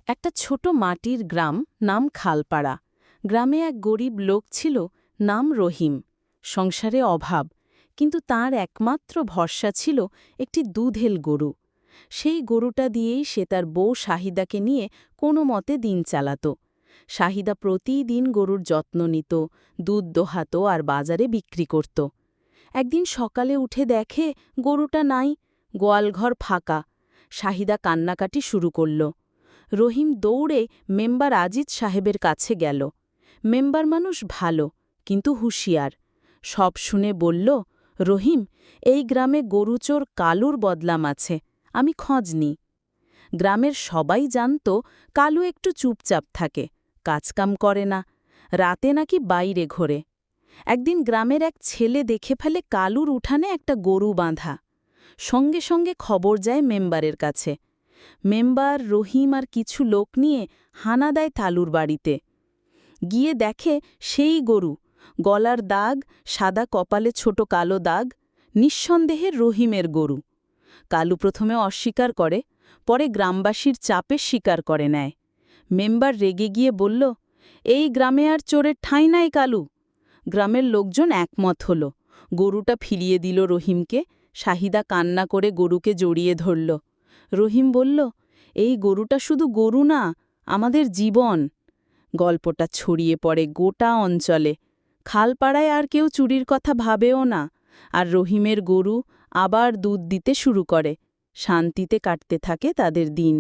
একটা ছোট মাটির গ্রাম, নাম খালপাড়া। গ্রামে এক গরিব লোক ছিল, নাম রহিম। সংসারে অভাব, কিন্তু তার একমাত্র ভরসা ছিল একটি দুধেল গরু। সেই গরুটা দিয়েই সে তার বউ শাহিদাকে নিয়ে কোনো মতে দিন চালাত। শাহিদা প্রতিদিন গরুর যত্ন নিত, দুধ দোহাত আর বাজারে বিক্রি করত। একদিন সকালে উঠে দেখে গরুটা নাই, গোয়ালঘর ফাঁকা। শাহিদা কান্নাকাটি শুরু করল। রহিম দৌড়ে মেম্বার আজিজ সাহেবের কাছে গেল। মেম্বার মানুষ ভালো, কিন্তু হুঁশিয়ার। সব শুনে বলল, রহিম, এই গ্রামে গরুচোর কালুর বদলাম আছে, আমি খোঁজ নি। গ্রামের সবাই জানত কালু একটু চুপচাপ থাকে, কাজকাম করে না, রাতে নাকি বাইরে ঘোরে। একদিন গ্রামের এক ছেলে দেখে ফেলে কালুর উঠানে একটা গরু বাঁধা। সঙ্গে সঙ্গে খবর যায় মেম্বারের কাছে। মেম্বার, রহিম আর কিছু লোক নিয়ে হানা দেয় কালুর বাড়িতে। গিয়ে দেখে সেই গরু, গলার দাগ, সাদা কপালে ছোট কালো দাগ, নিঃসন্দেহে রহিমের গরু। কালু প্রথমে অস্বীকার করে, পরে গ্রামবাসীর চাপে স্বীকার করে নেয়। মেম্বার রেগে গিয়ে বলল, এই গ্রামে আর চোরের ঠাঁই নাই কালু। গ্রামের লোকজন একমত হল, গরুটা ফিরিয়ে দিল রহিমকে। শাহিদা কান্না করে গরুকে জড়িয়ে ধরল। রহিম বলল, এই গরুটা শুধু গরু না, আমাদের জীবন। গল্পটা ছড়িয়ে পড়ে গোটা অঞ্চলে। খালপাড়ায় আর কেউ চুরির কথা ভাবেও না, আর রহিমের গরু আবার দুধ দিতে শুরু করে। শান্তিতে কাটতে থাকে তাদের দিন।